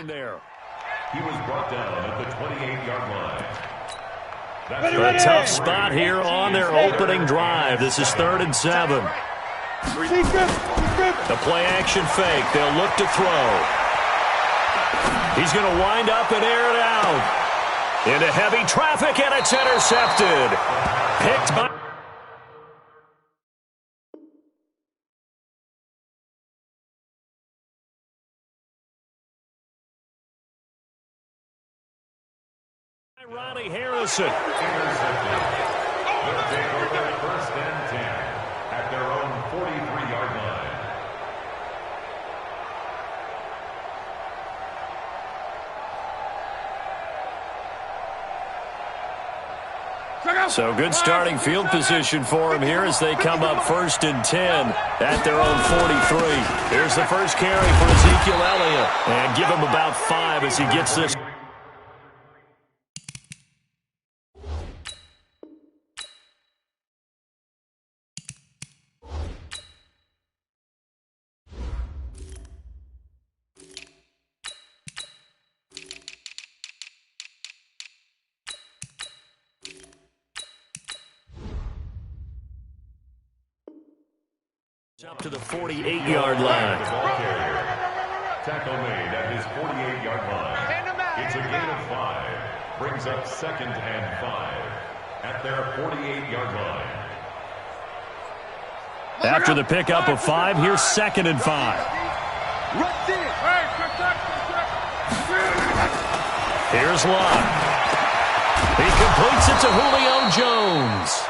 There. He was brought down at the 28-yard line. A tough spot here on their opening drive. This is 3rd and 7. The play action fake. They'll look to throw. He's going to wind up and air it out. Into heavy traffic, and it's intercepted. Picked by Ronnie Harrison. They'll take over 1st and 10 at their own 43-yard line. So good starting field position for him here as they come up 1st and 10 at their own 43. Here's the first carry for Ezekiel Elliott. And give him about 5 as he gets this. Up to the 48-yard line. Tackle made at his 48-yard line. It's a gain of 5. Brings up 2nd and 5 at their 48-yard line. After the pickup of 5, here's 2nd and 5. Here's Locke. He completes it to Julio Jones.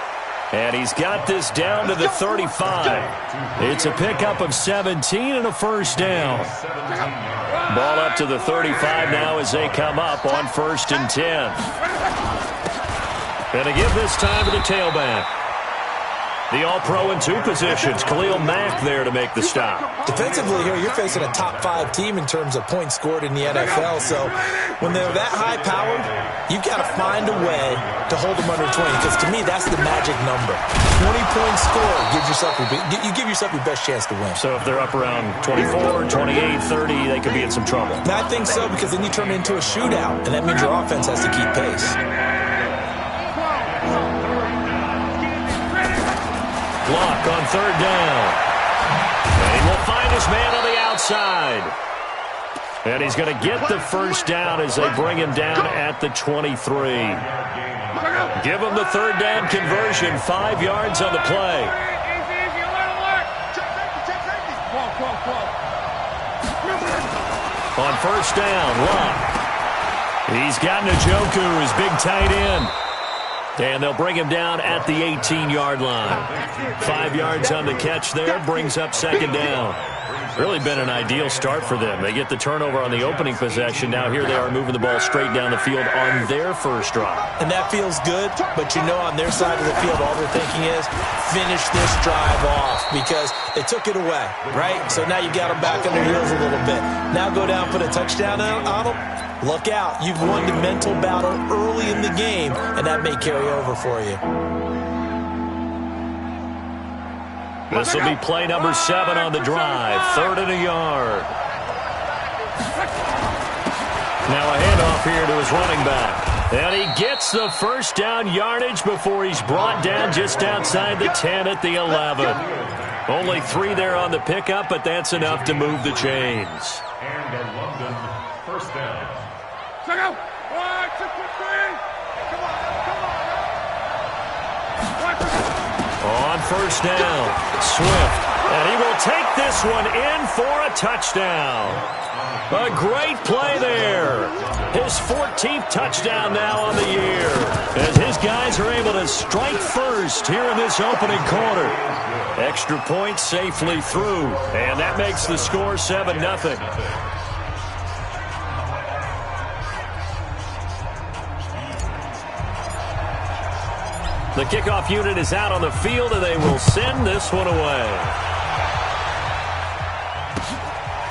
And he's got this down to the 35. It's a pickup of 17 and a first down. Ball up to the 35 now as they come up on 1st and 10. And to give this time to the tailback. The All-Pro in 2 positions. Khalil Mack there to make the stop. Defensively here, you're facing a top-5 team in terms of points scored in the NFL. So when they're that high-powered, you've got to find a way to hold them under 20. Because to me, that's the magic number. 20-point score gives yourself you give yourself your best chance to win. So if they're up around 24, 28, 30, they could be in some trouble. And I think so, because then you turn it into a shootout, and that means your offense has to keep pace. Block on 3rd down. And he will find his man on the outside. And he's going to get the first down as they bring him down at the 23. Give him the 3rd down conversion. 5 yards on the play. On 1st down, Locke. He's got Njoku, his big tight end. And they'll bring him down at the 18-yard line. 5 yards on the catch there, brings up 2nd down. Really been an ideal start for them. They get the turnover on the opening possession. Now here they are moving the ball straight down the field on their first drive. And that feels good, but you know on their side of the field all they're thinking is finish this drive off because they took it away, right? So now you got them back on their heels a little bit. Now go down, put a touchdown on them. Look out. You've won the mental battle early in the game, and that may carry over for you. This will be play number 7 on the drive. 3rd and a yard. Now a handoff here to his running back. And he gets the first down yardage before he's brought down just outside the 10 at the 11. Only 3 there on the pickup, but that's enough to move the chains. And a London first down. Check out. 1, 2, 3. Come on. On first down, Swift. And he will take this one in for a touchdown. A great play there. His 14th touchdown now on the year. As his guys are able to strike first here in this opening quarter. Extra point safely through. And that makes the score 7-0. The kickoff unit is out on the field, and they will send this one away.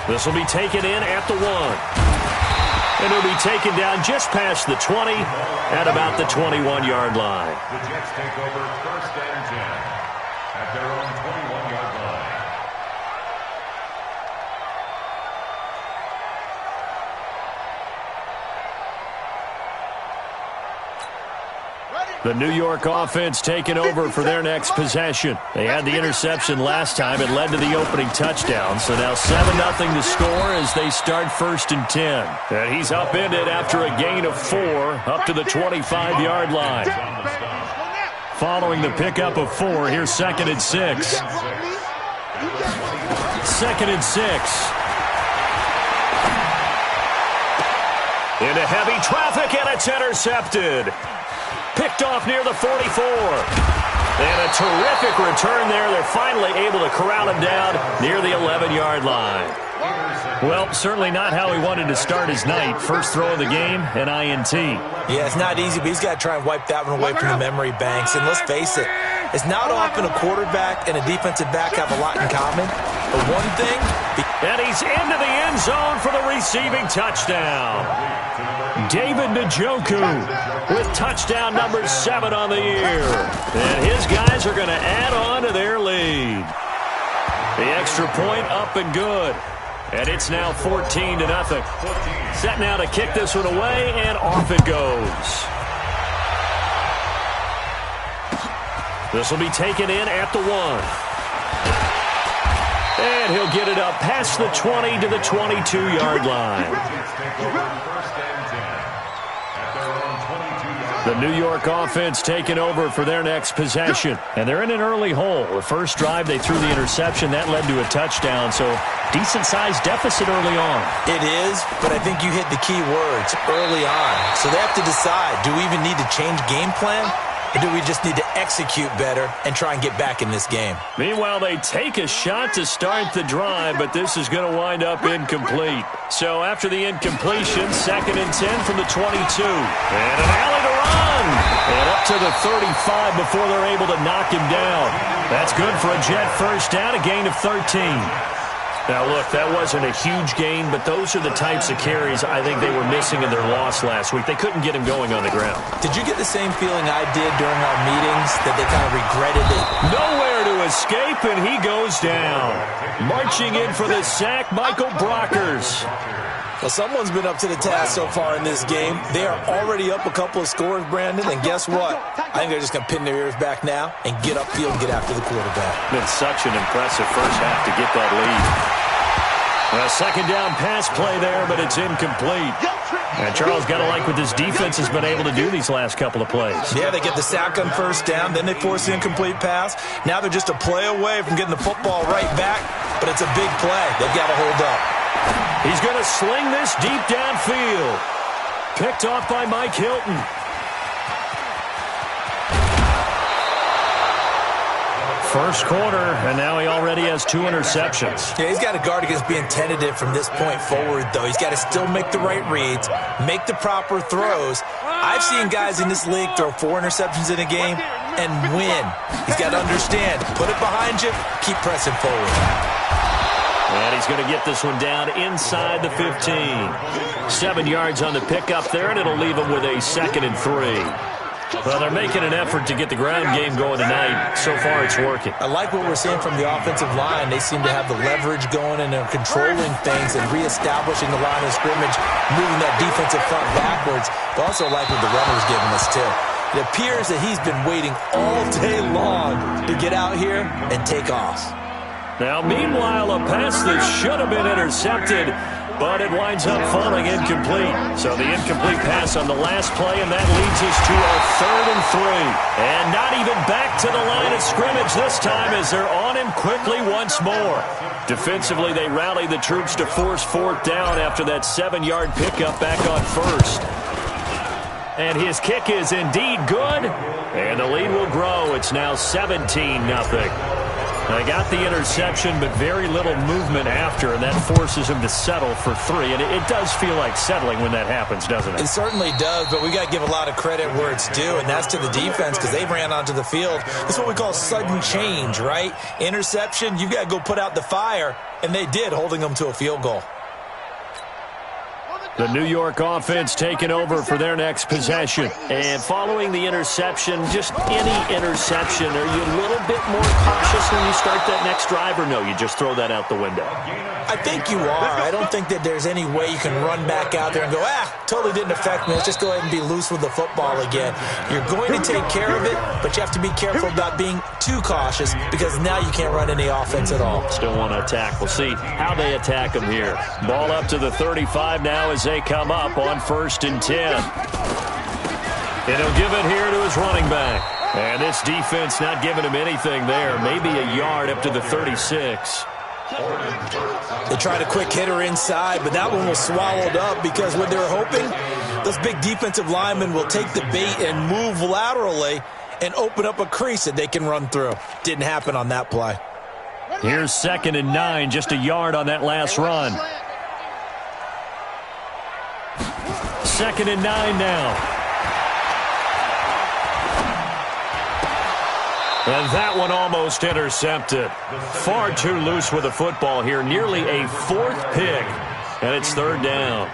This will be taken in at the 1. And it'll be taken down just past the 20 at about the 21-yard line. The Jets take over 1st and 10 at their own 21-yard line. The New York offense taking over for their next possession. They had the interception last time. It led to the opening touchdown. So now 7-0 to score as they start 1st and 10. And he's upended after a gain of 4 up to the 25-yard line. Following the pickup of 4, here's 2nd and 6. 2nd and 6. Into heavy traffic, and it's intercepted. Picked off near the 44. And a terrific return there. They're finally able to corral him down near the 11-yard line. Well, certainly not how he wanted to start his night. First throw of the game, an INT. Yeah, it's not easy, but he's got to try and wipe that one away from the memory banks. And let's face it, it's not often a quarterback and a defensive back have a lot in common. But one thing... And he's into the end zone for the receiving touchdown. David Njoku with touchdown number 7 on the year. And his guys are going to add on to their lead. The extra point up and good. And it's now 14-0. Set now to kick this one away, and off it goes. This will be taken in at the 1. And he'll get it up past the 20 to the 22-yard line. The New York offense taking over for their next possession. And they're in an early hole. The first drive, they threw the interception. That led to a touchdown. So decent-sized deficit early on. It is, but I think you hit the key words, early on. So they have to decide, do we even need to change game plan? Or do we just need to execute better and try and get back in this game? Meanwhile, they take a shot to start the drive, but this is going to wind up incomplete. So after the incompletion, 2nd and 10 from the 22. And an alley to run. And up to the 35 before they're able to knock him down. That's good for a Jet first down, a gain of 13. Now, look, that wasn't a huge gain, but those are the types of carries I think they were missing in their loss last week. They couldn't get him going on the ground. Did you get the same feeling I did during our meetings, that they kind of regretted it? Nowhere to escape, and he goes down. Marching in for the sack, Michael Brockers. Well, someone's been up to the task so far in this game. They are already up a couple of scores, Brandon, and guess what? I think they're just going to pin their ears back now and get upfield and get after the quarterback. Been such an impressive first half to get that lead. A second down pass play there, but it's incomplete. And Charles, got to like what this defense has been able to do these last couple of plays. Yeah, they get the sack on first down, then they force the incomplete pass. Now they're just a play away from getting the football right back, but it's a big play. They've got to hold up. He's going to sling this deep downfield. Picked off by Mike Hilton. First quarter, and now he already has 2 interceptions. Yeah, he's got to guard against being tentative from this point forward, though. He's got to still make the right reads, make the proper throws. I've seen guys in this league throw 4 interceptions in a game and win. He's got to understand, put it behind you, keep pressing forward. And he's going to get this one down inside the 15. 7 yards on the pickup there, and it'll leave him with a 2nd and 3. Well, they're making an effort to get the ground game going tonight. So far, it's working. I like what we're seeing from the offensive line. They seem to have the leverage going, and they're controlling things and reestablishing the line of scrimmage, moving that defensive front backwards. But also like what the runner's giving us, too. It appears that he's been waiting all day long to get out here and take off. Now, meanwhile, a pass that should have been intercepted, but it winds up falling incomplete. So the incomplete pass on the last play, and that leads us to a 3rd and 3. And not even back to the line of scrimmage this time as they're on him quickly once more. Defensively, they rallied the troops to force 4th down after that 7-yard pickup back on first. And his kick is indeed good, and the lead will grow. It's now 17-0. They got the interception, but very little movement after, and that forces him to settle for 3. And it does feel like settling when that happens, doesn't it? It certainly does, but we got to give a lot of credit where it's due, and that's to the defense because they ran onto the field. That's what we call sudden change, right? Interception, you've got to go put out the fire, and they did, holding them to a field goal. The New York offense taking over for their next possession. And following the interception, just any interception, are you a little bit more cautious when you start that next drive, or no, you just throw that out the window? I think you are. I don't think that there's any way you can run back out there and go, totally didn't affect me. Let's just go ahead and be loose with the football again. You're going to take care of it, but you have to be careful about being too cautious because now you can't run any offense at all. Still want to attack. We'll see how they attack them here. Ball up to the 35 now as they come up on 1st and 10. And he'll give it here to his running back. And this defense not giving him anything there. Maybe a yard up to the 36. They tried a quick hitter inside, but that one was swallowed up because what they were hoping, those big defensive linemen will take the bait and move laterally and open up a crease that they can run through. Didn't happen on that play. Here's 2nd and 9, just a yard on that last run. 2nd and 9 now. And that one almost intercepted. Far too loose with the football here. Nearly a 4th pick. And it's 3rd down.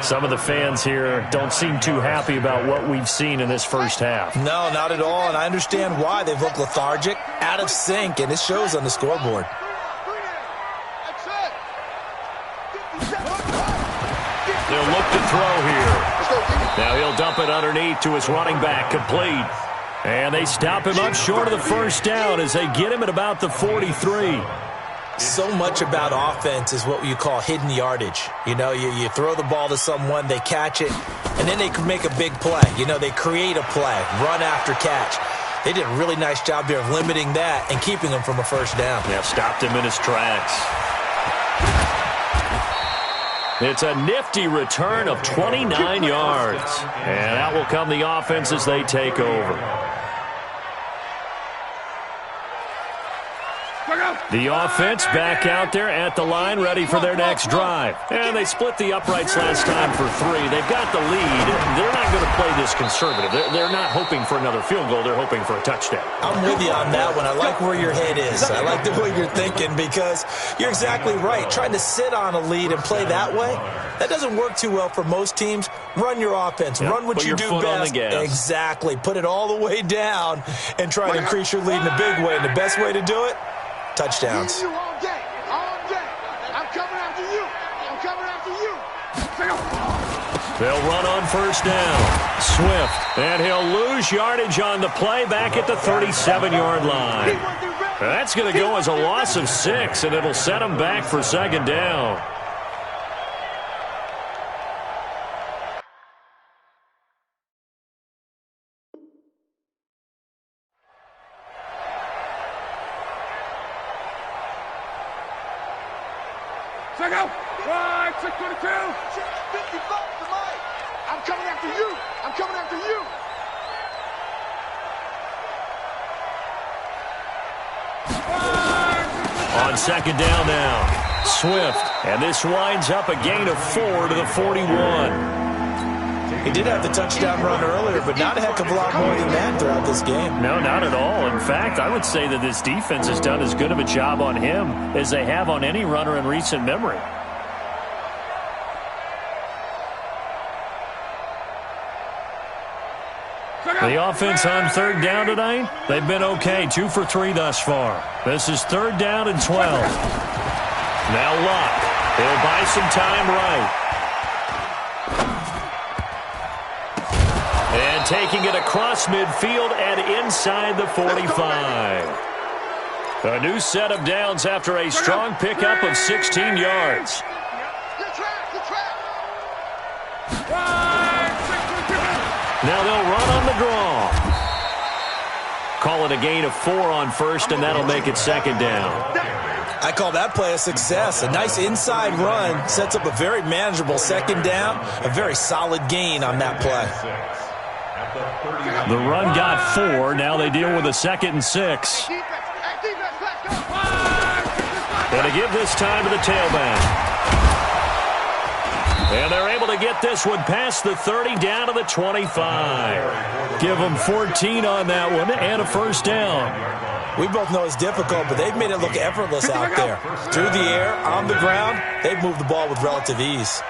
Some of the fans here don't seem too happy about what we've seen in this first half. No, not at all. And I understand why. They've looked lethargic, out of sync, and it shows on the scoreboard. They'll look to throw here. Now he'll dump it underneath to his running back, complete. And they stop him up short of the 1st down as they get him at about the 43. So much about offense is what you call hidden yardage. You know, you throw the ball to someone, they catch it, and then they can make a big play. You know, they create a play, run after catch. They did a really nice job there of limiting that and keeping him from a 1st down. Yeah, stopped him in his tracks. It's a nifty return of 29 yards. And out will come the offense as they take over. The offense back out there at the line, ready for their next drive. And they split the uprights last time for 3. They've got the lead. They're not going to play this conservative. They're not hoping for another field goal. They're hoping for a touchdown. I'm with you on that one. I like where your head is. I like the way you're thinking because you're exactly right. Trying to sit on a lead and play that way, that doesn't work too well for most teams. Run your offense. Yep. Run what you do best. Exactly. Put it all the way down and try to increase your lead in a big way. And the best way to do it, touchdowns. All day. I'm coming after you. They'll run on 1st down. Swift, and he'll lose yardage on the play back at the 37-yard line. That's going to go as a loss of 6, and it'll set him back for 2nd down. Check out. Right, 622. 55 to Mike. I'm coming after you. On 2nd down now, Swift, and this winds up a gain of 4 to the 41. He did have the touchdown run earlier, but not a heck of a lot more than that throughout this game. No, not at all. In fact, I would say that this defense has done as good of a job on him as they have on any runner in recent memory. The offense on 3rd down tonight, they've been okay, 2 for 3 thus far. This is 3rd down and 12. Now Luck, he'll buy some time right. And taking it across midfield and inside the 45. A new set of downs after a strong pickup of 16 yards. Now they'll run on the draw. Call it a gain of 4 on 1st, and that'll make it 2nd down. I call that play a success. A nice inside run sets up a very manageable 2nd down, a very solid gain on that play. The run got 4. Now they deal with a 2nd and 6. And to give this time to the tailback. And they're able to get this one past the 30 down to the 25. Give them 14 on that one and a 1st down. We both know it's difficult, but they've made it look effortless out there. Through the air, on the ground, they've moved the ball with relative ease.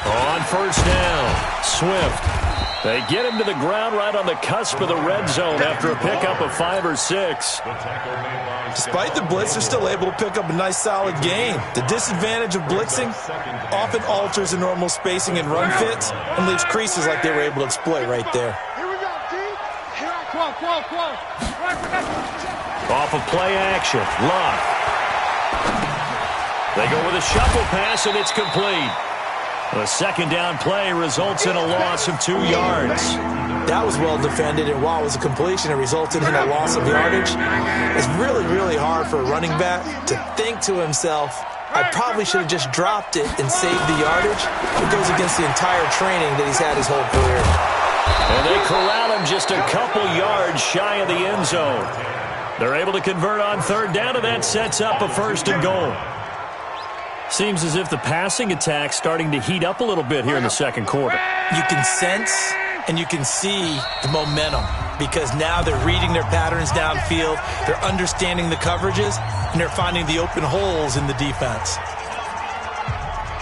On first down, Swift. They get him to the ground right on the cusp of the red zone after a pickup of 5 or 6. Despite the blitz, they're still able to pick up a nice, solid gain. The disadvantage of blitzing often alters the normal spacing and run fits and leaves creases like they were able to exploit right there. Here we go, D. Here I come. Off of play action, Love. They go with a shuffle pass, and it's complete. The second down play results in a loss of 2 yards. That was well defended, and while it was a completion, it resulted in a loss of yardage. It's really, really hard for a running back to think to himself, I probably should have just dropped it and saved the yardage. It goes against the entire training that he's had his whole career. And they corral him just a couple yards shy of the end zone. They're able to convert on third down, and that sets up a 1st and goal. Seems as if the passing attack's starting to heat up a little bit here in the second quarter. You can sense and you can see the momentum because now they're reading their patterns downfield, they're understanding the coverages, and they're finding the open holes in the defense.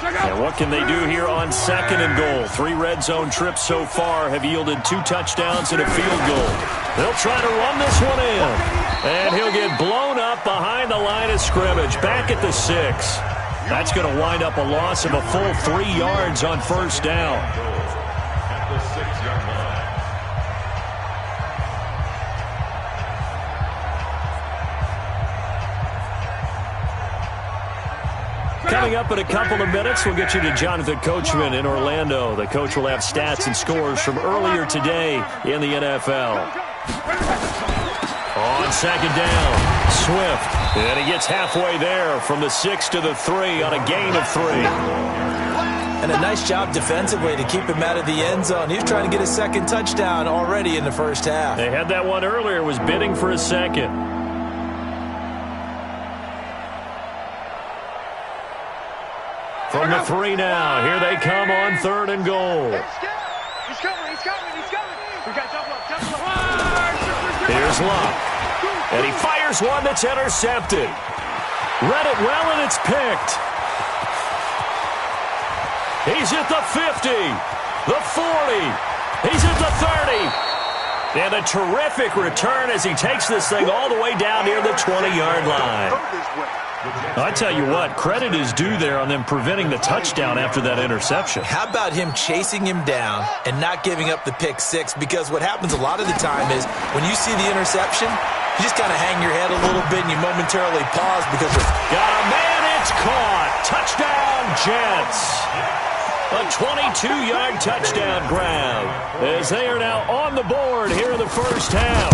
And what can they do here on 2nd and goal? 3 red zone trips so far have yielded 2 touchdowns and a field goal. They'll try to run this one in. And he'll get blown up behind the line of scrimmage, back at the 6. That's going to wind up a loss of a full 3 yards on first down. At the 6-yard line. Coming up in a couple of minutes, we'll get you to Jonathan Coachman in Orlando. The coach will have stats and scores from earlier today in the NFL. On second down, Swift. And he gets halfway there from the 6 to the 3 on a gain of 3. And a nice job defensively to keep him out of the end zone. He was trying to get a second touchdown already in the first half. They had that one earlier, was bidding for a second. From the 3 now, here they come on 3rd and goal. He's coming. We got double up. Here's Luck. And he fires one that's intercepted. Read it well, and it's picked. He's at the 50, the 40. He's at the 30. And a terrific return as he takes this thing all the way down near the 20-yard line. I tell you what, credit is due there on them preventing the touchdown after that interception. How about him chasing him down and not giving up the pick 6? Because what happens a lot of the time is when you see the interception, you just kind of hang your head a little bit and you momentarily pause because you're... Got a man, it's caught. Touchdown, Jets. A 22-yard touchdown grab as they are now on the board here in the first half.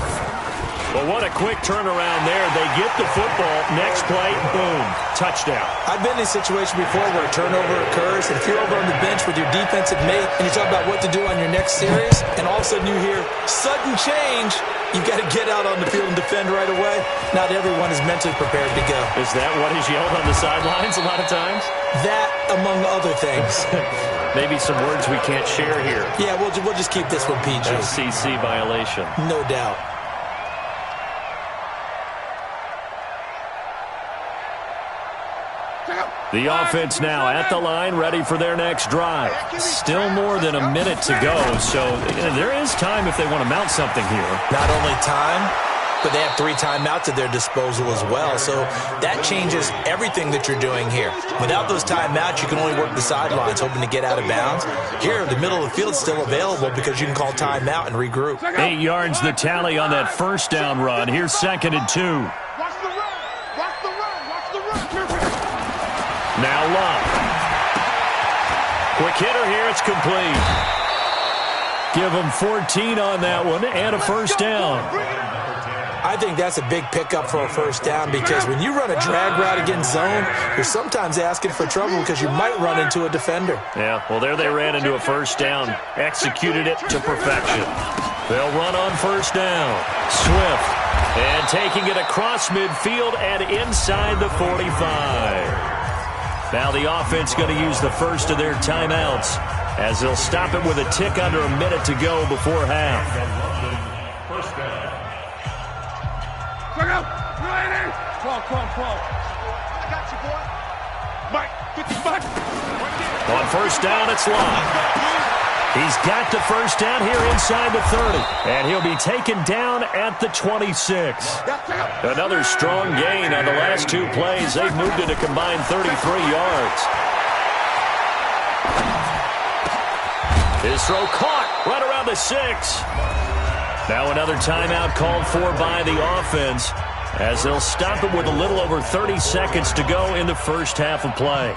Well, what a quick turnaround there. They get the football. Next play, boom, touchdown. I've been in a situation before where a turnover occurs, and if you're over on the bench with your defensive mate and you talk about what to do on your next series, and all of a sudden you hear sudden change, you've got to get out on the field and defend right away. Not everyone is mentally prepared to go. Is that what is yelled on the sidelines a lot of times? That, among other things. Maybe some words we can't share here. Yeah, we'll just keep this one PG. FCC violation. No doubt. The offense now at the line, ready for their next drive. Still more than a minute to go, so there is time if they want to mount something here. Not only time, but they have 3 timeouts at their disposal as well, so that changes everything that you're doing here. Without those timeouts, you can only work the sidelines, hoping to get out of bounds. Here, the middle of the field is still available because you can call timeout and regroup. 8 yards the tally on that first down run. Here's 2nd and 2. Watch the run. Now Love. Quick hitter here. It's complete. Give them 14 on that one and a first down. I think that's a big pickup for a first down because when you run a drag route against zone, you're sometimes asking for trouble because you might run into a defender. Yeah, well, there they ran into a first down. Executed it to perfection. They'll run on first down. Swift. And taking it across midfield and inside the 45. Now the offense going to use the first of their timeouts as they'll stop it with a tick under a minute to go before half. First down. Check out. 12. I got you, boy. Mike, 55. On first down, it's Lott. He's got the first down here inside the 30. And he'll be taken down at the 26. Another strong gain on the last two plays. They've moved it a combined 33 yards. His throw caught right around the 6. Now another timeout called for by the offense, as they'll stop it with a little over 30 seconds to go in the first half of play.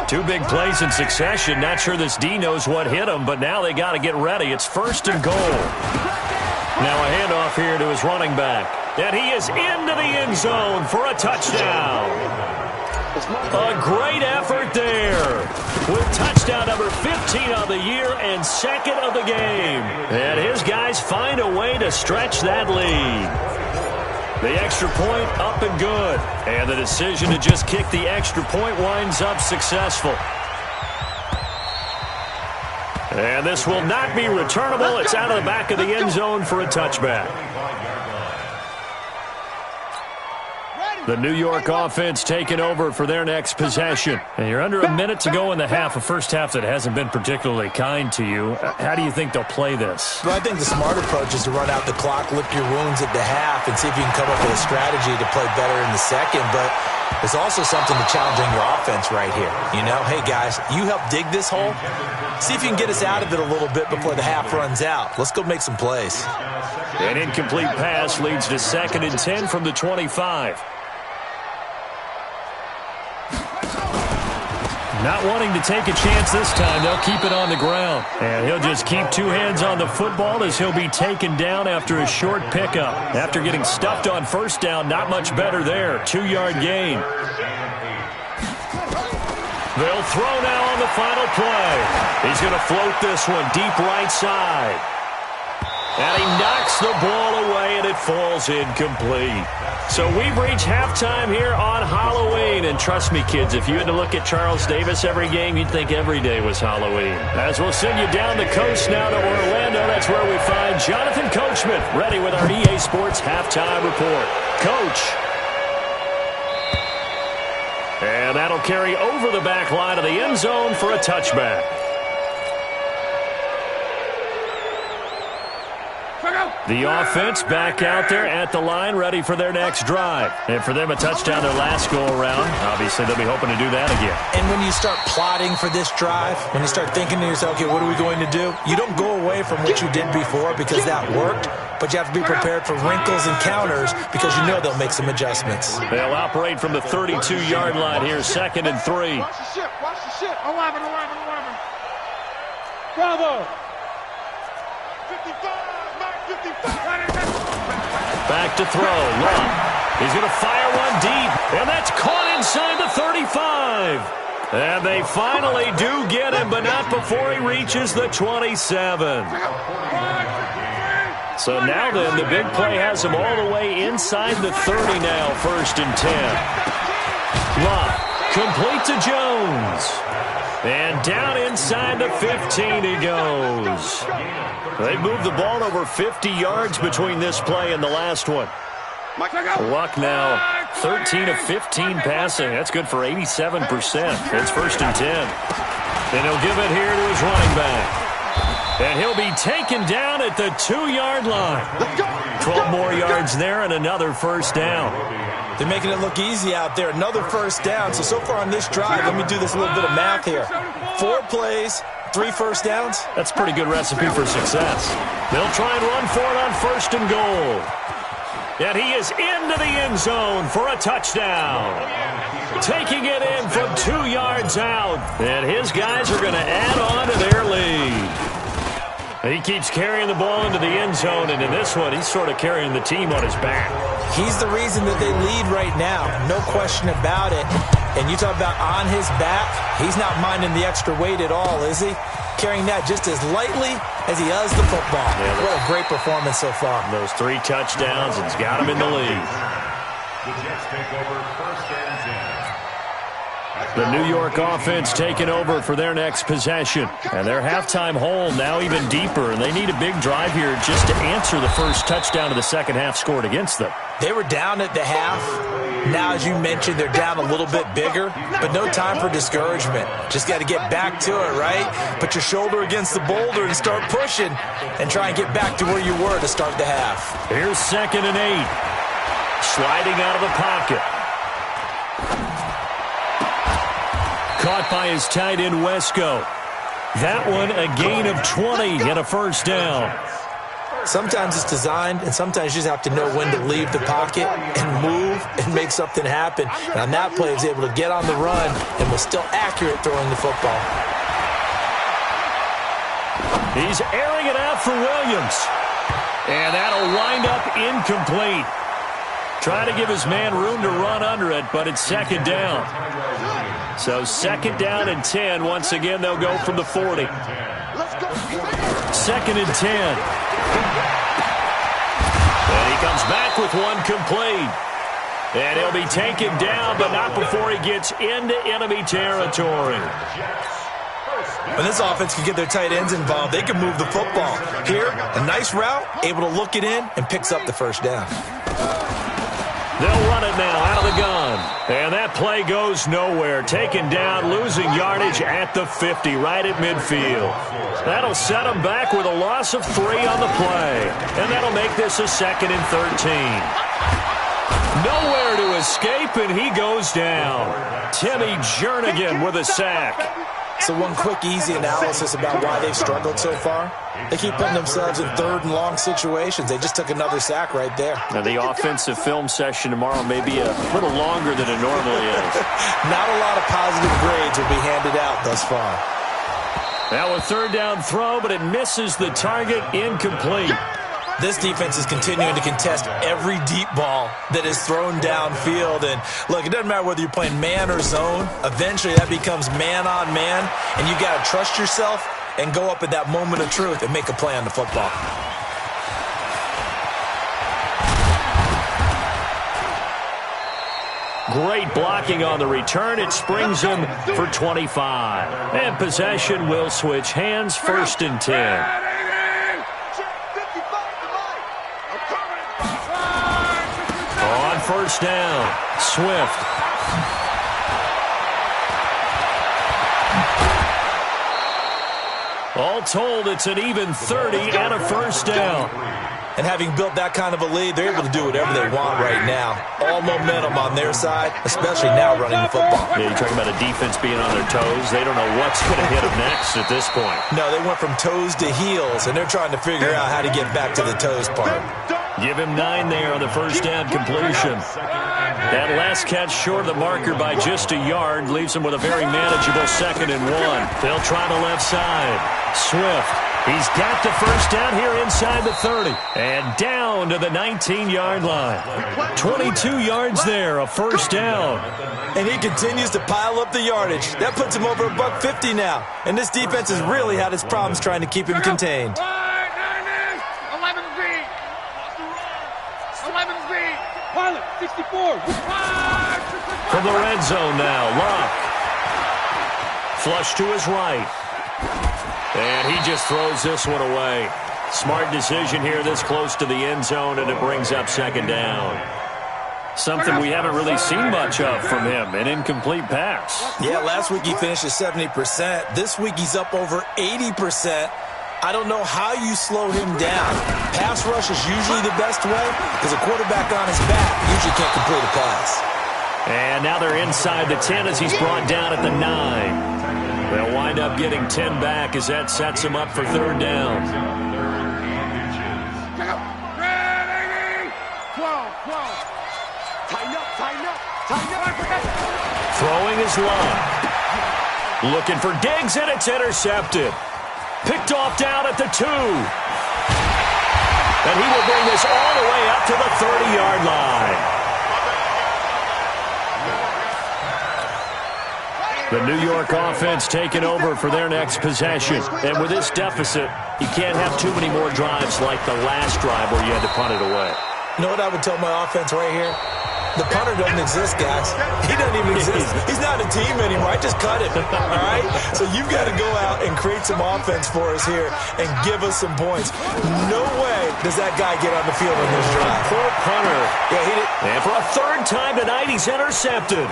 Two big plays in succession. Not sure this D knows what hit him, but now they got to get ready. It's first and goal. Now a handoff here to his running back. And he is into the end zone for a touchdown. A great effort there, with touchdown number 15 of the year and second of the game. And his guys find a way to stretch that lead. The extra point up and good. And the decision to just kick the extra point winds up successful. And this will not be returnable. It's out of the back of the end zone for a touchback. The New York offense taking over for their next possession. And you're under a minute to go in the half, a first half that hasn't been particularly kind to you. How do you think they'll play this? Well, I think the smart approach is to run out the clock, lick your wounds at the half, and see if you can come up with a strategy to play better in the second. But there's also something to challenging your offense right here. You know, hey, guys, you help dig this hole. See if you can get us out of it a little bit before the half runs out. Let's go make some plays. An incomplete pass leads to 2nd and 10 from the 25. Not wanting to take a chance this time, they'll keep it on the ground. And he'll just keep two hands on the football as he'll be taken down after a short pickup. After getting stuffed on first down, not much better there. 2-yard gain. They'll throw now on the final play. He's going to float this one deep right side. And he knocks the ball away, and it falls incomplete. So we've reached halftime here on Halloween. And trust me, kids, if you had to look at Charles Davis every game, you'd think every day was Halloween. As we'll send you down the coast now to Orlando, that's where we find Jonathan Coachman, ready with our EA Sports Halftime Report. Coach. And that'll carry over the back line of the end zone for a touchback. The offense back out there at the line, ready for their next drive. And for them, a touchdown their last go-around. Obviously, they'll be hoping to do that again. And when you start plotting for this drive, when you start thinking to yourself, okay, what are we going to do? You don't go away from what you did before because that worked, but you have to be prepared for wrinkles and counters because you know they'll make some adjustments. They'll operate from the 32-yard line here, 2nd and 3. Watch the ship, watch the ship. 11. Bravo. 55. Back to throw. Lott. He's going to fire one deep, and that's caught inside the 35. And they finally do get him, but not before he reaches the 27. So now then, the big play has him all the way inside the 30 now, 1st and 10. Lott complete to Jones. And down inside the 15 he goes. They moved the ball over 50 yards between this play and the last one. Luck now, 13 of 15 passing. That's good for 87%. It's 1st and 10. And he'll give it here to his running back. And he'll be taken down at the 2-yard line. 12 more yards there and another first down. They're making it look easy out there. Another first down. So far on this drive, let me do this little bit of math here. 4 plays, 3 first downs. That's a pretty good recipe for success. They'll try and run for it on 1st and goal. And he is into the end zone for a touchdown. Taking it in from 2 yards out. And his guys are going to add on to their lead. He keeps carrying the ball into the end zone, and in this one, he's sort of carrying the team on his back. He's the reason that they lead right now, no question about it. And you talk about on his back, he's not minding the extra weight at all, is he? Carrying that just as lightly as he does the football. Yeah, what a great performance so far. Those 3 touchdowns, it's got him in the lead. The Jets take over 1st and 10. The New York offense taking over for their next possession. And their halftime hole now even deeper, and they need a big drive here just to answer the first touchdown of the second half scored against them. They were down at the half. Now, as you mentioned, they're down a little bit bigger, but no time for discouragement. Just got to get back to it, right? Put your shoulder against the boulder and start pushing and try and get back to where you were to start the half. Here's 2nd and 8. Sliding out of the pocket. Caught by his tight end, Wesco. That one, a gain of 20 and a first down. Sometimes it's designed, and sometimes you just have to know when to leave the pocket and move and make something happen. And on that play, he was able to get on the run and was still accurate throwing the football. He's airing it out for Williams. And that'll wind up incomplete. Trying to give his man room to run under it, but it's 2nd down. So 2nd down and 10. Once again, they'll go from the 40. 2nd and 10. And he comes back with one complete. And he'll be taken down, but not before he gets into enemy territory. When this offense can get their tight ends involved, they can move the football. Here, a nice route, able to look it in, and picks up the first down. They'll run it now out of the gun. And that play goes nowhere. Taken down, losing yardage at the 50, right at midfield. That'll set them back with a loss of 3 on the play. And that'll make this a 2nd and 13. Nowhere to escape, and he goes down. Timmy Jernigan with a sack. So one quick, easy analysis about why they've struggled so far. They keep putting themselves in 3rd and long situations. They just took another sack right there. Now, the offensive film session tomorrow may be a little longer than it normally is. Not a lot of positive grades will be handed out thus far. Now a 3rd down throw, but it misses the target, incomplete. This defense is continuing to contest every deep ball that is thrown downfield. And, look, it doesn't matter whether you're playing man or zone. Eventually, that becomes man-on-man, and you got to trust yourself and go up at that moment of truth and make a play on the football. Great blocking on the return. It springs him for 25. And possession will switch hands, 1st and 10. First down, Swift. All told, it's an even 30 and a first down. And having built that kind of a lead, they're able to do whatever they want right now. All momentum on their side, especially now running the football. Yeah, you're talking about a defense being on their toes. They don't know what's going to hit them next at this point. No, they went from toes to heels, and they're trying to figure out how to get back to the toes part. Give him 9 there on the first down completion. That last catch short of the marker by just a yard leaves him with a very manageable 2nd and 1. They'll try the left side. Swift. He's got the first down here inside the 30. And down to the 19-yard line. 22 yards there, a first down. And he continues to pile up the yardage. That puts him over $150 now. And this defense has really had its problems trying to keep him contained. 64. From the red zone now, Luck. Flush to his right. And he just throws this one away. Smart decision here this close to the end zone, and it brings up 2nd down. Something we haven't really seen much of from him, an incomplete pass. Yeah, last week he finished at 70%. This week he's up over 80%. I don't know how you slow him down. Pass rush is usually the best way because a quarterback on his back usually can't complete a pass. And now they're inside the 10 as he's brought down at the 9. They'll wind up getting 10 back as that sets him up for 3rd down. 12. Tighten up. Throwing his Luck. Looking for Diggs, and it's intercepted. Picked off down at the 2. And he will bring this all the way up to the 30-yard line. The New York offense taking over for their next possession. And with this deficit, you can't have too many more drives like the last drive where you had to punt it away. You know what I would tell my offense right here? The punter doesn't exist, guys. He doesn't even exist. He's not a team anymore. I just cut him, all right? So you've got to go out and create some offense for us here and give us some points. No way does that guy get on the field on this drive. Poor punter. Yeah, he did. And for a third time tonight, he's intercepted.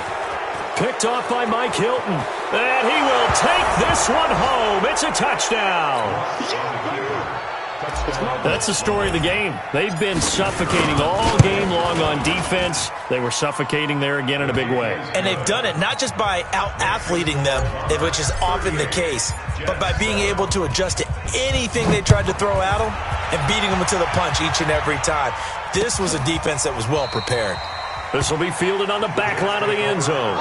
Picked off by Mike Hilton. And he will take this one home. It's a touchdown. That's the story of the game. They've been suffocating all game long on defense. They were suffocating there again in a big way. And they've done it not just by out-athleting them, which is often the case, but by being able to adjust to anything they tried to throw at them and beating them to the punch each and every time. This was a defense that was well prepared. This will be fielded on the back line of the end zone.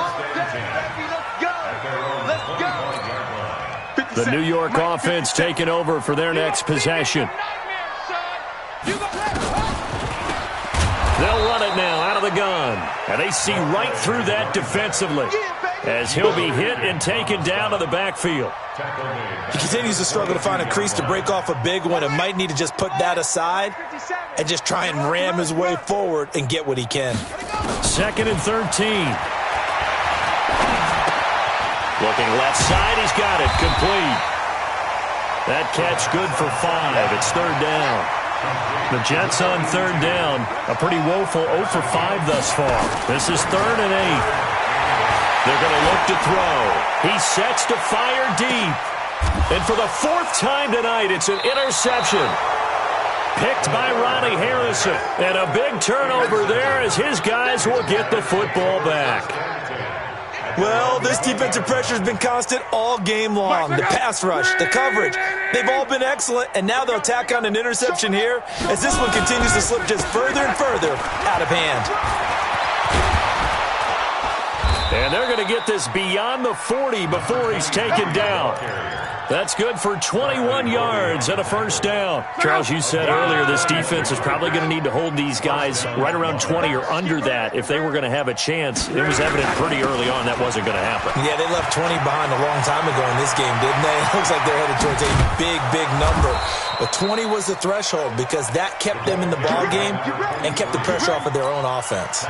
The New York offense taking over for their next possession. They'll run it now out of the gun. And they see right through that defensively as he'll be hit and taken down to the backfield. He continues to struggle to find a crease to break off a big one and might need to just put that aside and just try and ram his way forward and get what he can. 2nd and 13. Looking left side, he's got it. Complete. That catch good for 5. It's 3rd down. The Jets on 3rd down. A pretty woeful 0 for 5 thus far. This is 3rd and 8. They're going to look to throw. He sets to fire deep. And for the 4th time tonight, it's an interception. Picked by Ronnie Harrison. And a big turnover there as his guys will get the football back. Well, this defensive pressure has been constant all game long. The pass rush, the coverage, they've all been excellent, and now they'll tack on an interception here as this one continues to slip just further and further out of hand. And they're going to get this beyond the 40 before he's taken down. That's good for 21 yards and a 1st down. Charles, you said earlier this defense is probably going to need to hold these guys right around 20 or under that if they were going to have a chance. It was evident pretty early on that wasn't going to happen. Yeah, they left 20 behind a long time ago in this game, didn't they? It looks like they're headed towards a big, big number. But 20 was the threshold because that kept them in the ball game and kept the pressure off of their own offense.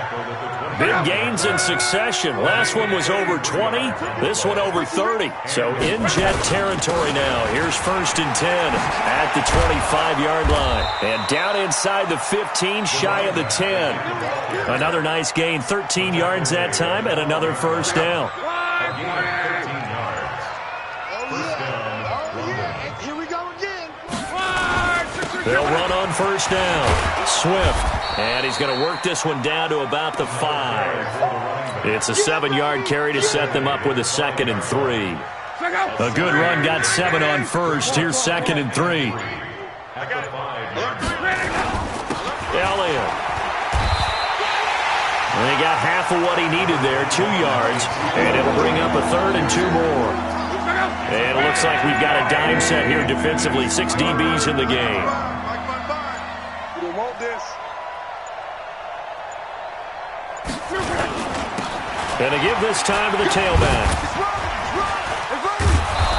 Big gains in succession. Last one was over 20. This one over 30. So in Jet territory now. Here's 1st and 10 at the 25-yard line. And down inside the 15, shy of the 10. Another nice gain, 13 yards that time, and another 1st down. They'll run on 1st down. Swift. And he's going to work this one down to about the 5. It's a 7-yard carry to set them up with a 2nd and 3. A good run got 7 on 1st. Here's 2nd and 3. Elliott. And he got half of what he needed there, 2 yards. And it'll bring up a 3rd and 2 more. And it looks like we've got a dime set here defensively. 6 DBs in the game. And to give this time to the tailback.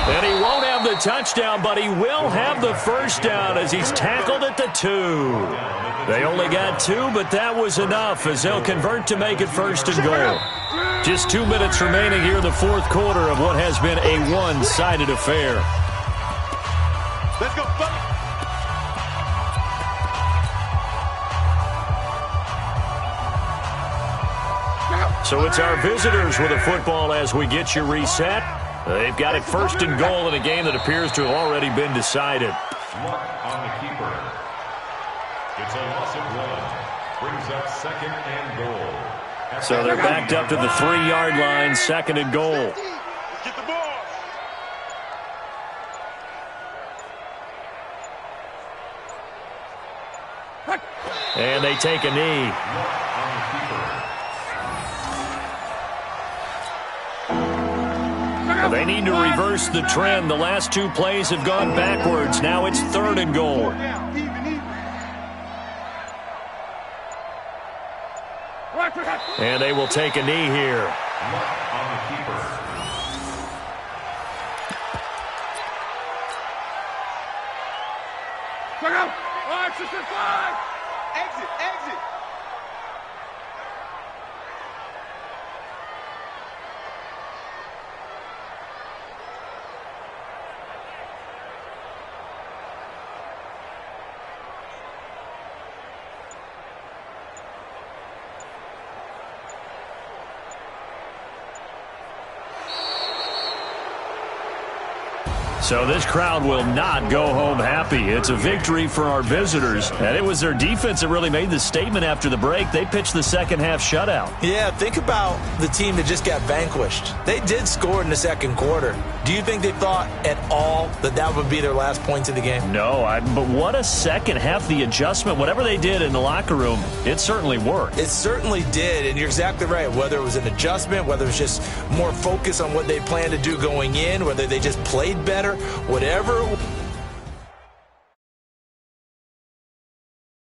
And he won't have the touchdown, but he will have the 1st down as he's tackled at the 2. They only got 2, but that was enough as they'll convert to make it 1st and goal. Just 2 minutes remaining here in the 4th quarter of what has been a one-sided affair. Let's go, buddy. So it's our visitors with the football as we get you reset. They've got it 1st and goal in a game that appears to have already been decided. On the keeper. It's a loss of 1. Brings up 2nd and goal. So they're backed up to the 3-yard line, 2nd and goal. Get the ball. And they take a knee. They need to reverse the trend. The last 2 plays have gone backwards. Now it's 3rd and goal. And they will take a knee here. On the keeper. Check out. 5, 6, 5. Exit, exit. So this crowd will not go home happy. It's a victory for our visitors. And it was their defense that really made the statement after the break. They pitched the second half shutout. Yeah, think about the team that just got vanquished. They did score in the second quarter. Do you think they thought at all that that would be their last points of the game? No, but what a second half. The adjustment, whatever they did in the locker room, it certainly worked. It certainly did, and you're exactly right. Whether it was an adjustment, whether it was just more focus on what they planned to do going in, whether they just played better, whatever it